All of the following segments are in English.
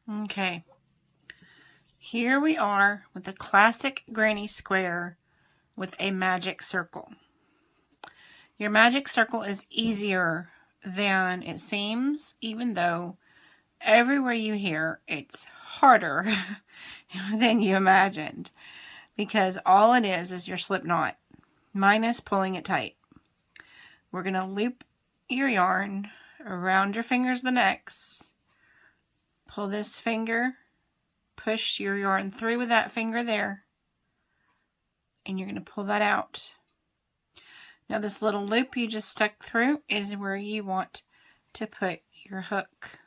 Okay, here we are with a classic granny square with a magic circle. Your magic circle is easier than it seems, even though everywhere you hear it's harder than you imagined, because all it is your slip knot minus pulling it tight. We're going to loop your yarn around your fingers the next. Pull this finger, push your yarn through with that finger there, and you're going to pull that out. Now this little loop you just stuck through is where you want to put your hook.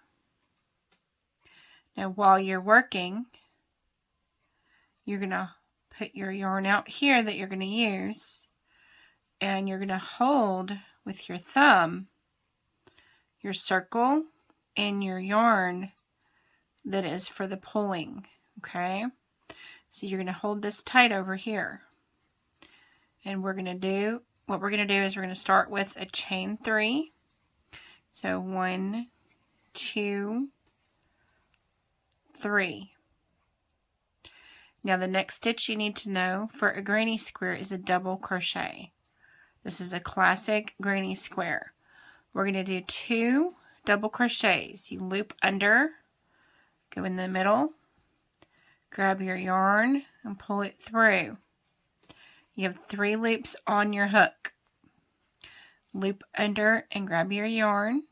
Now while you're working, you're going to put your yarn out here that you're going to use, and you're going to hold with your thumb your circle and your yarn that is for the pulling, okay? So you're going to hold this tight over here. And what we're going to do is we're going to start with a chain 3. So 1, 2, 3. Now the next stitch you need to know for a granny square is a double crochet. This is a classic granny square. We're going to do 2 double crochets. You loop under, go in the middle, grab your yarn and pull it through. You have 3 loops on your hook. Loop under and grab your yarn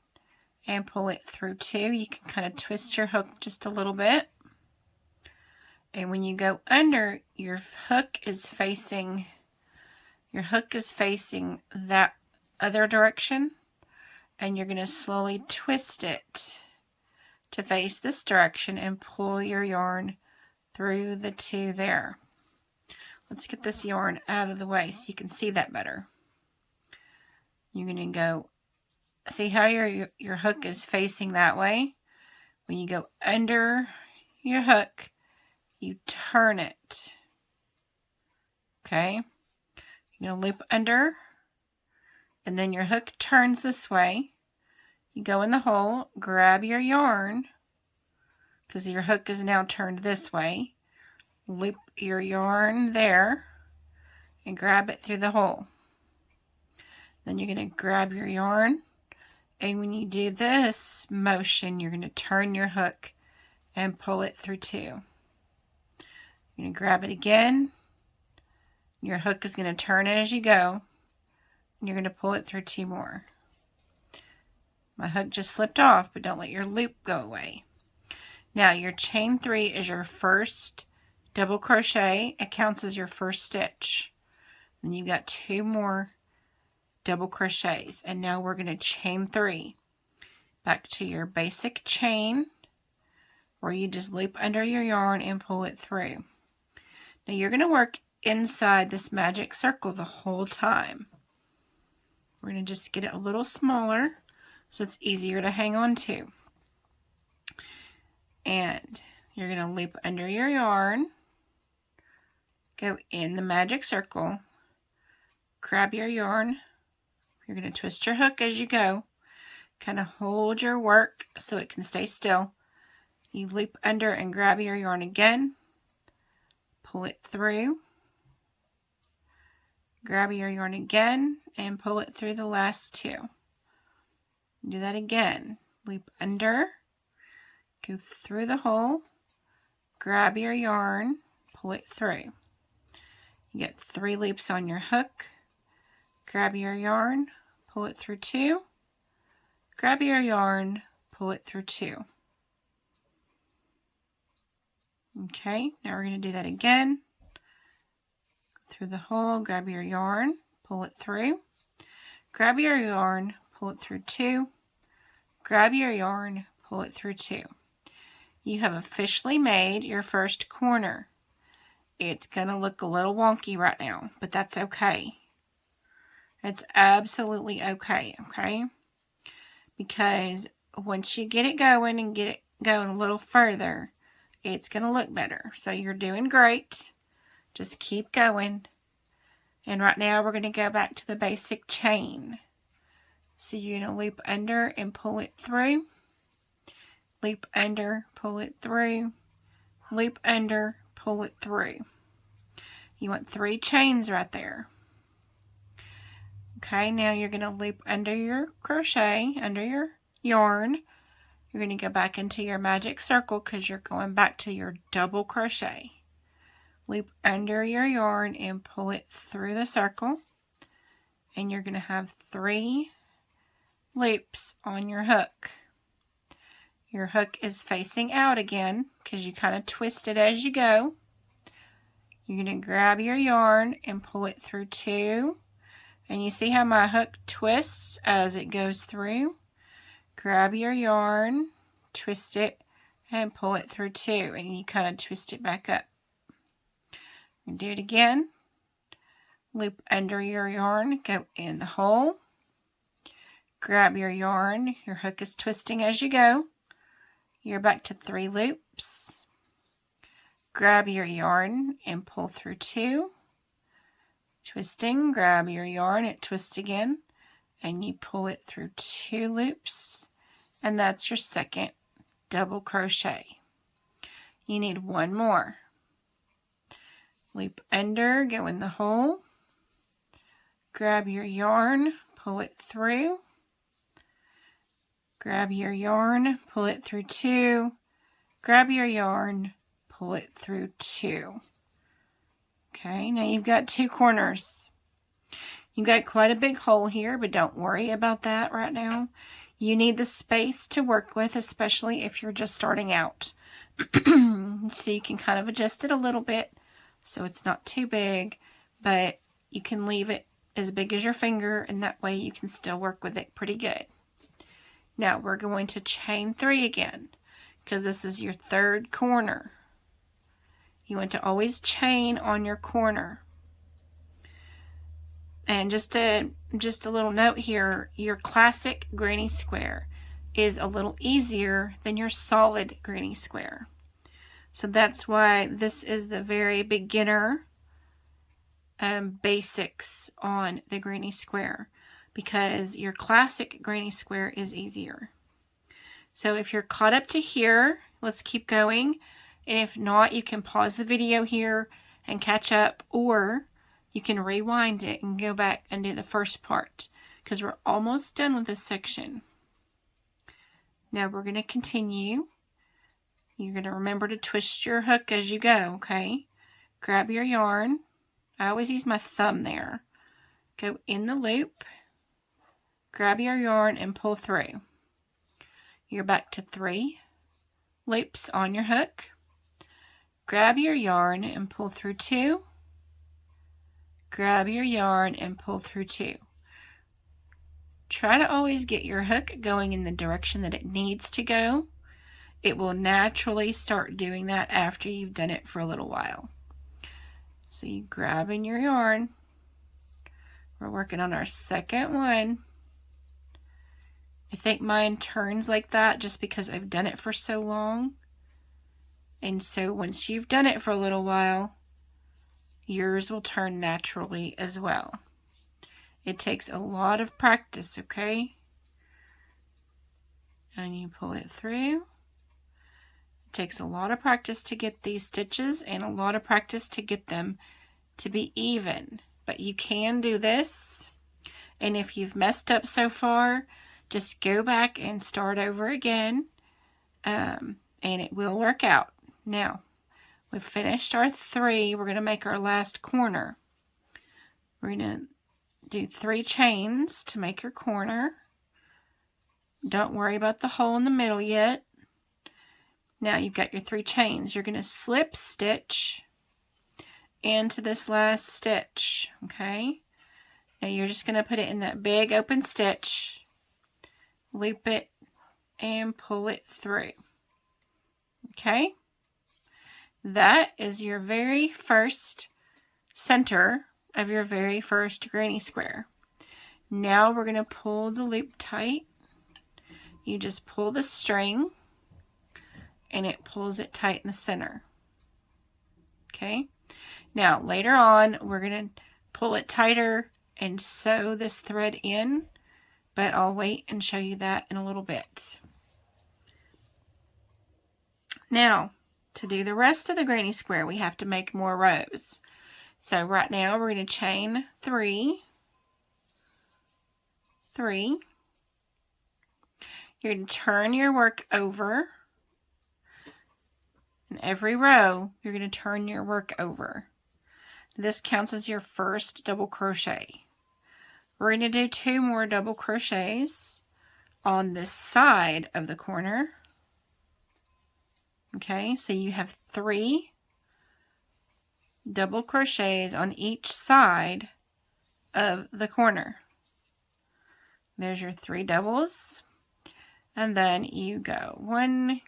and pull it through 2. You can kind of twist your hook just a little bit. And when you go under, your hook is facing that other direction, and you're going to slowly twist it to face this direction and pull your yarn through the 2 there. Let's get this yarn out of the way so you can see that better. You're going to go, see how your hook is facing that way? When you go under your hook, you turn it. Okay? You're going to loop under, and then your hook turns this way. You go in the hole, grab your yarn, because your hook is now turned this way. Loop your yarn there and grab it through the hole. Then you're going to grab your yarn, and when you do this motion, you're going to turn your hook and pull it through 2. You're going to grab it again. Your hook is going to turn as you go, and you're going to pull it through 2 more. My hook just slipped off, but don't let your loop go away. Now your chain 3 is your first double crochet. It counts as your first stitch. Then you've got 2 more double crochets, and now we're going to chain 3 back to your basic chain, where you just loop under your yarn and pull it through. Now you're going to work inside this magic circle the whole time. We're going to just get it a little smaller so it's easier to hang on to. And you're going to loop under your yarn, go in the magic circle, grab your yarn. You're going to twist your hook as you go, kind of hold your work so it can stay still. You loop under and grab your yarn again, pull it through, grab your yarn again and pull it through the last 2. Do that again. Loop under, go through the hole, grab your yarn, pull it through. You get 3 loops on your hook, grab your yarn, pull it through 2, grab your yarn, pull it through 2. Okay, now we're going to do that again. Through the hole, grab your yarn, pull it through, grab your yarn, pull it through 2, grab your yarn, pull it through 2. You have officially made your first corner. It's going to look a little wonky right now, but that's okay. It's absolutely okay, okay? Because once you get it going and get it going a little further, it's going to look better. So you're doing great. Just keep going. And right now we're going to go back to the basic chain. So you're going to loop under and pull it through. loop under, pull it through, loop under, pull it through. You want 3 chains right there. Okay, now you're going to loop under your crochet, under your yarn. You're going to go back into your magic circle because you're going back to your double crochet. Loop under your yarn and pull it through the circle. And you're going to have 3 loops on your hook. Your hook is facing out again because you kind of twist it as you go. You're going to grab your yarn and pull it through 2. And you see how my hook twists as it goes through? Grab your yarn, twist it, and pull it through 2. And you kind of twist it back up. And do it again. Loop under your yarn, go in the hole. Grab your yarn, your hook is twisting as you go. You're back to 3 loops. Grab your yarn and pull through 2. Twisting, grab your yarn, it twists again, and you pull it through 2 loops, and that's your second double crochet. You need 1 more. Loop under, go in the hole, grab your yarn, pull it through, grab your yarn, pull it through 2, grab your yarn, pull it through 2. Okay, now you've got 2 corners. You've got quite a big hole here, but don't worry about that right now. You need the space to work with, especially if you're just starting out. So you can kind of adjust it a little bit so it's not too big, but you can leave it as big as your finger, and that way you can still work with it pretty good. Now we're going to chain 3 again, because this is your 3rd corner. You want to always chain on your corner. And just a little note here, your classic granny square is a little easier than your solid granny square. So that's why this is the very beginner basics on the granny square, because your classic granny square is easier. So if you're caught up to here, let's keep going. And if not, you can pause the video here and catch up, or you can rewind it and go back and do the first part, because we're almost done with this section. Now we're going to continue. You're going to remember to twist your hook as you go, okay? Grab your yarn. I always use my thumb there. Go in the loop. Grab your yarn and pull through. You're back to 3 loops on your hook. Grab your yarn and pull through 2. Grab your yarn and pull through 2. Try to always get your hook going in the direction that it needs to go. It will naturally start doing that after you've done it for a little while. So you grab in your yarn. We're working on our second one. I think mine turns like that just because I've done it for so long. And so once you've done it for a little while, yours will turn naturally as well. It takes a lot of practice, okay? And you pull it through. It takes a lot of practice to get these stitches and a lot of practice to get them to be even. But you can do this. And if you've messed up so far, just go back and start over again. And it will work out. Now, we've finished our 3. We're going to make our last corner. We're going to do 3 chains to make your corner. Don't worry about the hole in the middle yet. Now you've got your 3 chains. You're going to slip stitch into this last stitch, okay? Now you're just going to put it in that big open stitch, loop it, and pull it through, okay? That is your very first center of your very first granny square. Now we're going to pull the loop tight. You just pull the string and it pulls it tight in the center. Okay? Now later on we're going to pull it tighter and sew this thread in, but I'll wait and show you that in a little bit. Now, to do the rest of the granny square, we have to make more rows. So right now we're going to chain 3, 3. You're going to turn your work over. In every row, you're going to turn your work over. This counts as your first double crochet. We're going to do 2 more double crochets on this side of the corner. Okay, so you have 3 double crochets on each side of the corner. There's your 3 doubles, and then you go 1,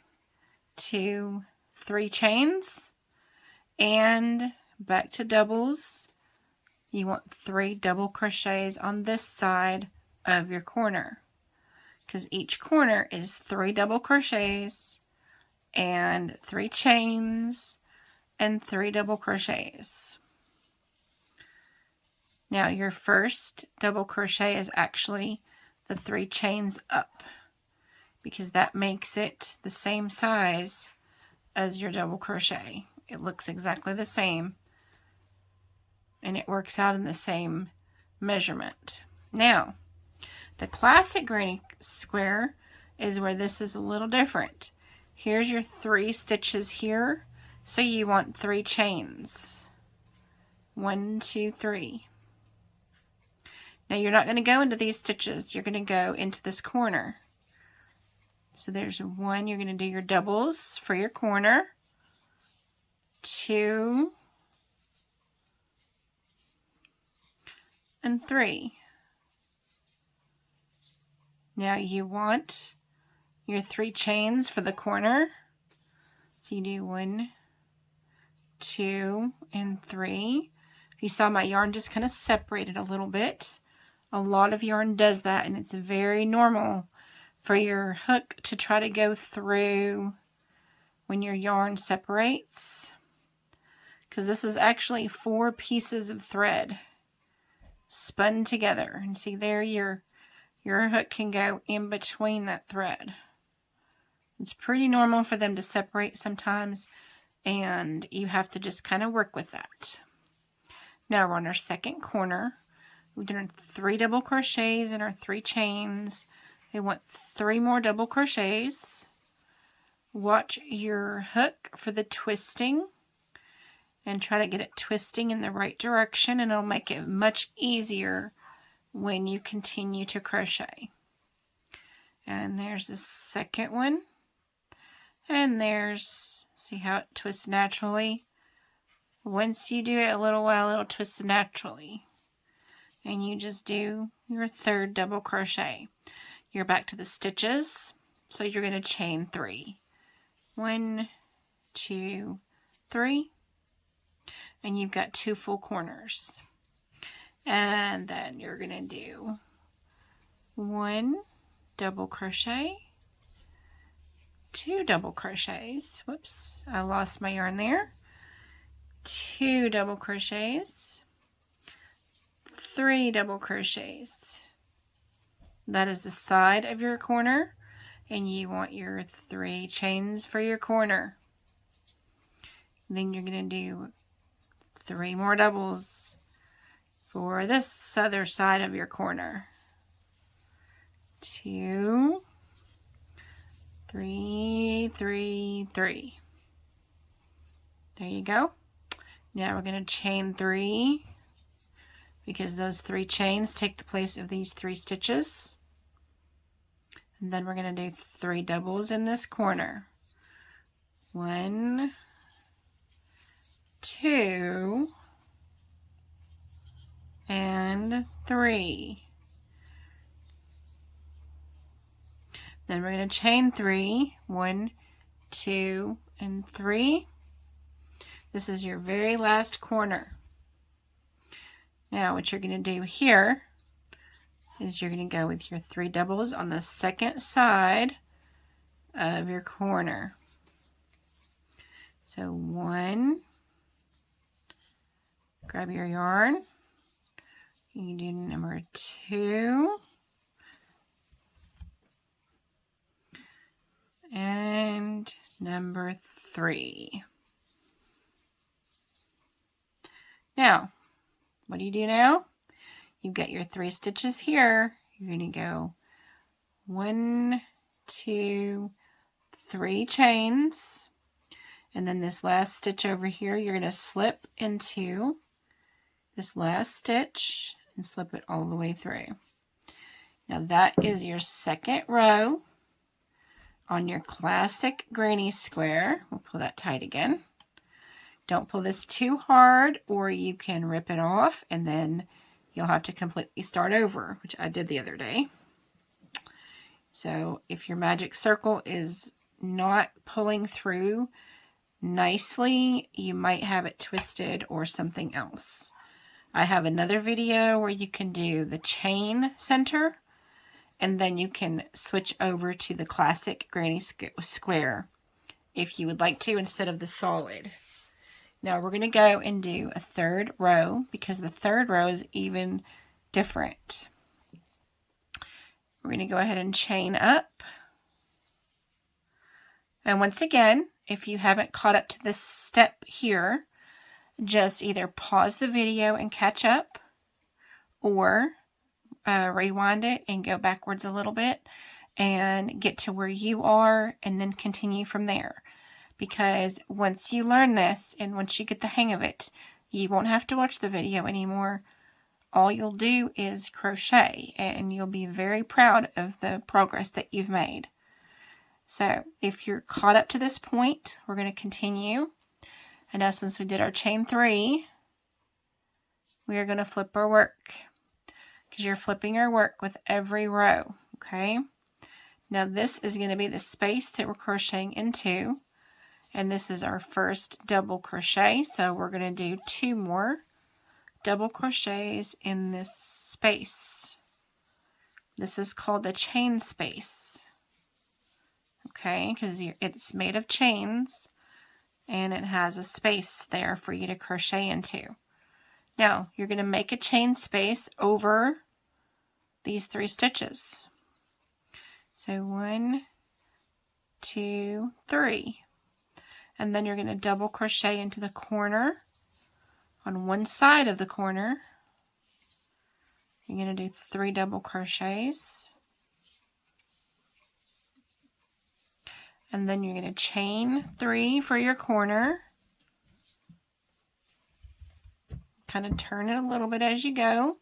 2, 3 chains, and back to doubles. You want 3 double crochets on this side of your corner, because each corner is 3 double crochets and 3 chains and 3 double crochets. Now your first double crochet is actually the 3 chains up, because that makes it the same size as your double crochet. It looks exactly the same, and it works out in the same measurement. Now, the classic granny square is where this is a little different. Here's your 3 stitches here, so you want 3 chains. 1, 2, 3. Now you're not going to go into these stitches, you're going to go into this corner. So there's 1, you're going to do your doubles for your corner, 2, and 3. Now you want your 3 chains for the corner. So you do 1, 2, and 3. If you saw, my yarn just kind of separated a little bit. A lot of yarn does that, and it's very normal for your hook to try to go through when your yarn separates, because this is actually 4 pieces of thread spun together. And see there, your hook can go in between that thread. It's pretty normal for them to separate sometimes, and you have to just kind of work with that. Now we're on our second corner. We've done our 3 double crochets and our 3 chains. We want 3 more double crochets. Watch your hook for the twisting and try to get it twisting in the right direction, and it'll make it much easier when you continue to crochet. And there's the second one. And there's, see how it twists naturally? Once you do it a little while, it'll twist naturally. And you just do your 3rd double crochet. You're back to the stitches, so you're going to chain 3. 1, 2, 3. And you've got 2 full corners. And then you're going to do 1 double crochet, 2 double crochets. Whoops, I lost my yarn there. 2 double crochets, 3 double crochets. That is the side of your corner, and you want your 3 chains for your corner. Then you're going to do 3 more doubles for this other side of your corner. 2, 3, 3, 3. There you go. Now we're going to chain 3, because those 3 chains take the place of these 3 stitches. And then we're going to do 3 doubles in this corner. 1, 2, and 3. Then we're going to chain 3. 1, 2, and 3. This is your very last corner. Now what you're going to do here is you're going to go with your 3 doubles on the second side of your corner. So 1, grab your yarn, you can do number 2, and number 3. Now, what do you do now? You've got your 3 stitches here. You're going to go 1, 2, 3 chains. And then this last stitch over here, you're going to slip into this last stitch and slip it all the way through. Now that is your second row on your classic granny square. We'll pull that tight again. Don't pull this too hard or you can rip it off and then you'll have to completely start over, which I did the other day. So if your magic circle is not pulling through nicely, you might have it twisted or something else. I have another video where you can do the chain center and then you can switch over to the classic granny square if you would like to instead of the solid. Now we're going to go and do a third row because the third row is even different. We're going to go ahead and chain up. And once again, if you haven't caught up to this step here, just either pause the video and catch up or rewind it and go backwards a little bit and get to where you are and then continue from there. Because once you learn this and once you get the hang of it, you won't have to watch the video anymore. All you'll do is crochet and you'll be very proud of the progress that you've made. So if you're caught up to this point, we're going to continue. And now since we did our chain 3, we are going to flip our work because you're flipping our work with every row. Okay. Now this is going to be the space that we're crocheting into. And this is our first double crochet, so we're going to do 2 more double crochets in this space. This is called the chain space, okay, because it's made of chains and it has a space there for you to crochet into. Now, you're going to make a chain space over these 3 stitches. So 1, 2, 3. And then you're going to double crochet into the corner on one side of the corner. You're going to do 3 double crochets. And then you're going to chain 3 for your corner. Kind of turn it a little bit as you go.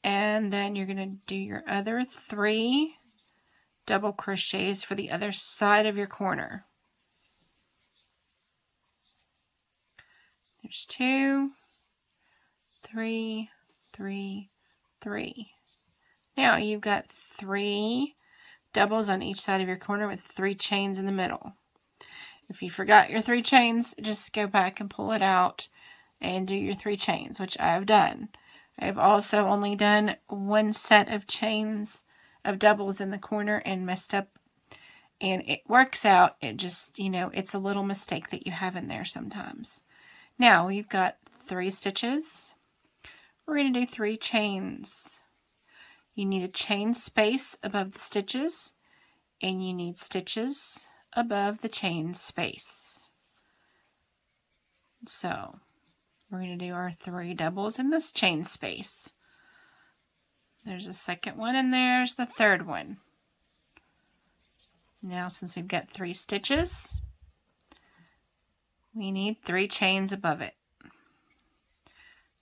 And then you're going to do your other 3 double crochets for the other side of your corner. There's 2, 3, 3, 3. Now you've got 3 doubles on each side of your corner with 3 chains in the middle. If you forgot your 3 chains, just go back and pull it out and do your 3 chains, which I've done. I've also only done 1 set of chains of doubles in the corner and messed up, and it works out. It just, it's a little mistake that you have in there sometimes. Now you've got 3 stitches. We're going to do 3 chains. You need a chain space above the stitches, and you need stitches above the chain space. So we're going to do our 3 doubles in this chain space. There's a second one and there's the third one. Now since we've got 3 stitches, we need 3 chains above it.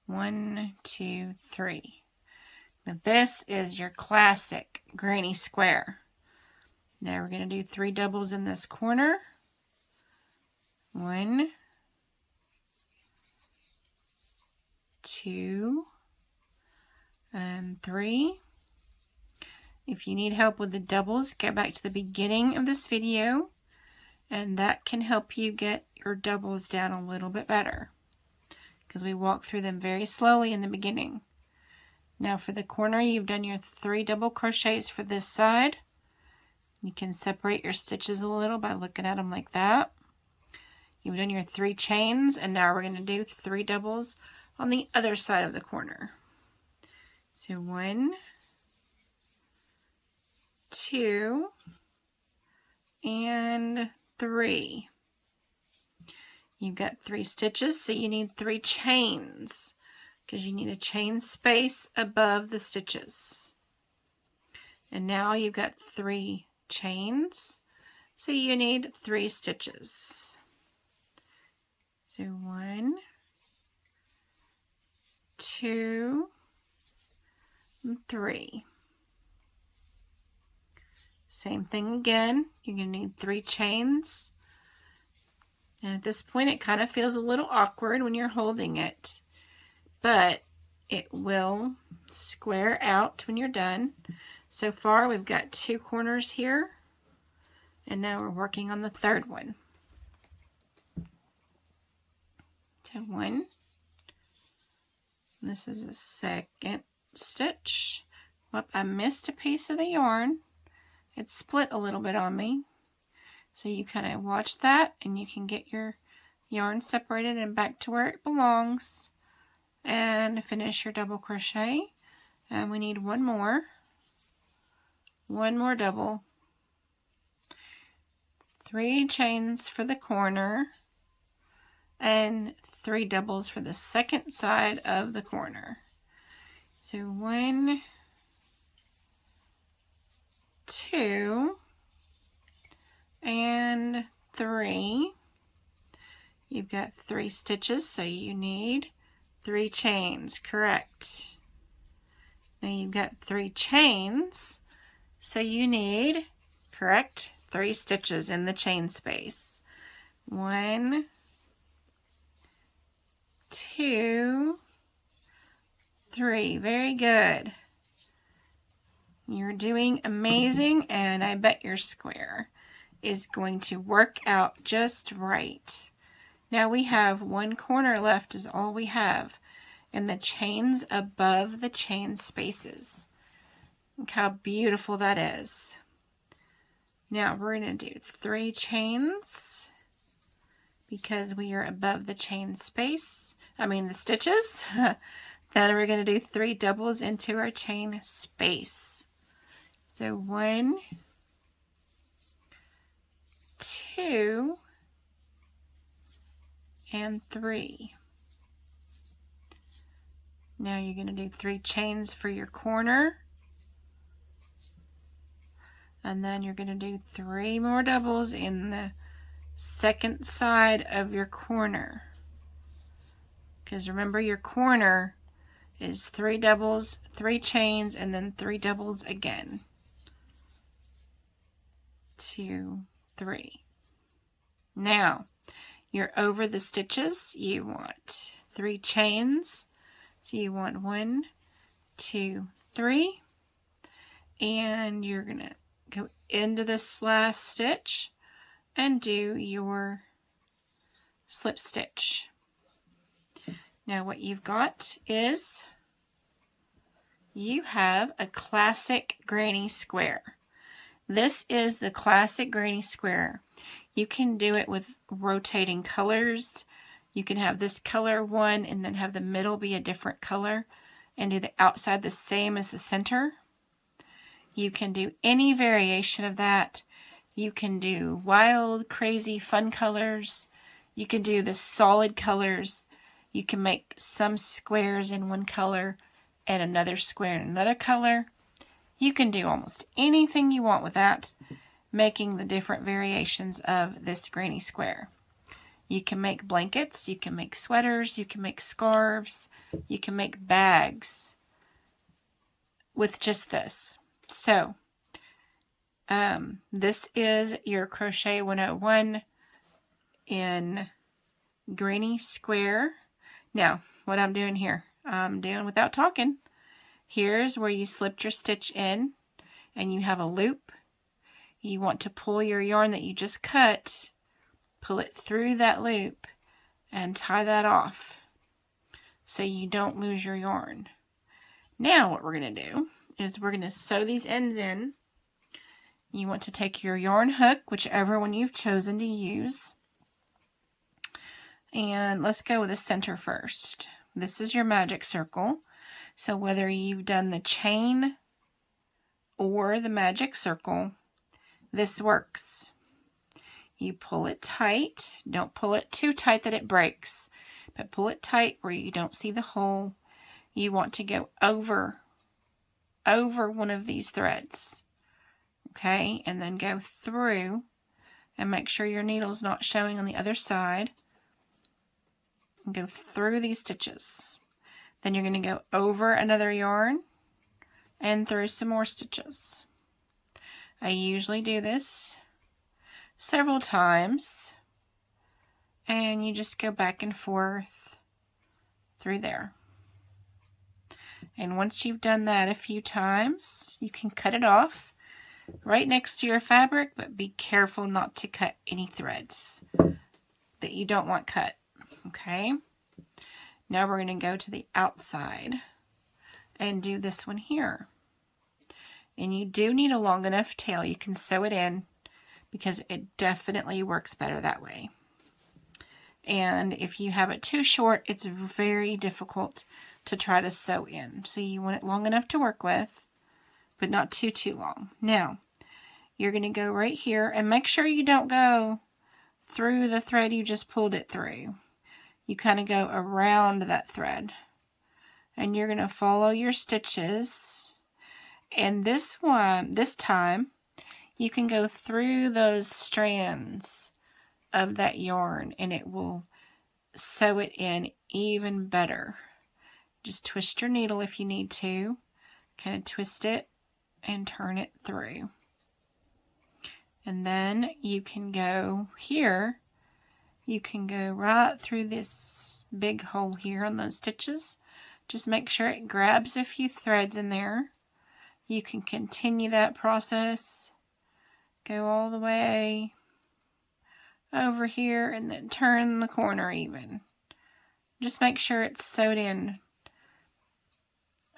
1, 2, 3. Now this is your classic granny square. Now we're going to do 3 doubles in this corner. 1, 2, and 3. If you need help with the doubles, go back to the beginning of this video, and that can help you get your doubles down a little bit better, because we walk through them very slowly in the beginning. Now for the corner, you've done your 3 double crochets for this side. You can separate your stitches a little by looking at them like that. You've done your 3 chains, and now we're going to do 3 doubles on the other side of the corner. So 1, 2, and 3. You've got 3 stitches, so you need 3 chains because you need a chain space above the stitches. And now you've got 3 chains, so you need 3 stitches. So 1, 2, and 3. Same thing again. You're going to need 3 chains. And at this point, it kind of feels a little awkward when you're holding it, but it will square out when you're done. So far, we've got 2 corners here, and now we're working on the 3rd one. So 1, this is a 2nd stitch. Whoop, I missed a piece of the yarn. It split a little bit on me. So you kind of watch that, and you can get your yarn separated and back to where it belongs. And finish your double crochet. And we need one more double. 3 chains for the corner. And 3 doubles for the second side of the corner. So 1, 2, and 3. You've got 3 stitches, so you need 3 chains, correct. Now you've got 3 chains, so you need, correct, 3 stitches in the chain space. 1, 2, 3. Very good. You're doing amazing, and I bet your square is going to work out just right. Now we have 1 corner left is all we have, and the chains above the chain spaces. Look how beautiful that is. Now we're going to do 3 chains because we are above the chain space. The stitches. Then we're going to do 3 doubles into our chain space. So 1, 2, and 3. Now you're going to do 3 chains for your corner. And then you're going to do 3 more doubles in the second side of your corner. Because remember, your corner is 3 doubles, 3 chains, and then 3 doubles again. 2, 3. Now, you're over the stitches. You want 3 chains. So you want 1, 2, 3. And you're going to go into this last stitch and do your slip stitch. Now what you've got is you have a classic granny square. This is the classic granny square. You can do it with rotating colors. You can have this color one and then have the middle be a different color and do the outside the same as the center. You can do any variation of that. You can do wild, crazy, fun colors. You can do the solid colors. You can make some squares in one color and another square in another color. You can do almost anything you want with that, making the different variations of this granny square. You can make blankets, you can make sweaters, you can make scarves, you can make bags with just this. So, this is your Crochet 101 in granny square. Now, what I'm doing here, I'm doing without talking. Here's where you slipped your stitch in and you have a loop. You want to pull your yarn that you just cut, pull it through that loop and tie that off so you don't lose your yarn. Now what we're going to do is we're going to sew these ends in. You want to take your yarn hook, whichever one you've chosen to use, and let's go with the center first. This is your magic circle. So whether you've done the chain or the magic circle, this works. You pull it tight. Don't pull it too tight that it breaks, but pull it tight where you don't see the hole. You want to go over one of these threads, okay, and then go through and make sure your needle's not showing on the other side, and go through these stitches. Then you're going to go over another yarn and through some more stitches. I usually do this several times, and you just go back and forth through there. And once you've done that a few times, you can cut it off right next to your fabric, but be careful not to cut any threads that you don't want cut, okay? Now we're going to go to the outside and do this one here. And you do need a long enough tail. You can sew it in because it definitely works better that way. And if you have it too short, it's very difficult to try to sew in. So you want it long enough to work with, but not too long. Now, you're going to go right here and make sure you don't go through the thread you just pulled it through. You kind of go around that thread. And you're going to follow your stitches. And this time, you can go through those strands of that yarn and it will sew it in even better. Just twist your needle if you need to. Kind of twist it and turn it through. And then you can go here. You can go right through this big hole here on those stitches. Just make sure it grabs a few threads in there. You can continue that process. Go all the way over here and then turn the corner even. Just make sure it's sewed in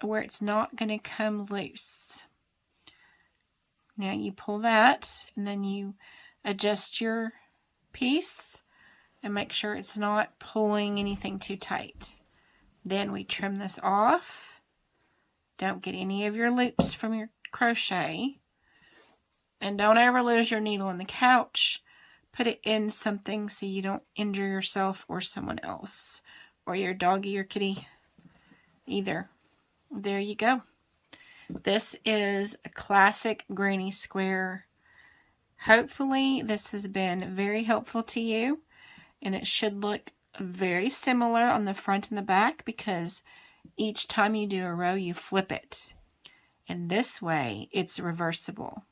where it's not going to come loose. Now you pull that and then you adjust your piece and make sure it's not pulling anything too tight. Then we trim this off. Don't get any of your loops from your crochet. And don't ever lose your needle on the couch. Put it in something so you don't injure yourself or someone else. Or your doggy or kitty either. There you go. This is a classic granny square. Hopefully this has been very helpful to you. And it should look very similar on the front and the back because each time you do a row you flip it. And this way it's reversible.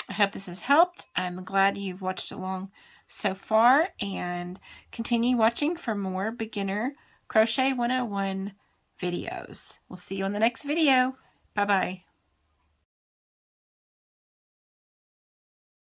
I hope this has helped. I'm glad you've watched along so far and continue watching for more beginner crochet 101 videos. We'll see you on the next video. Bye-bye.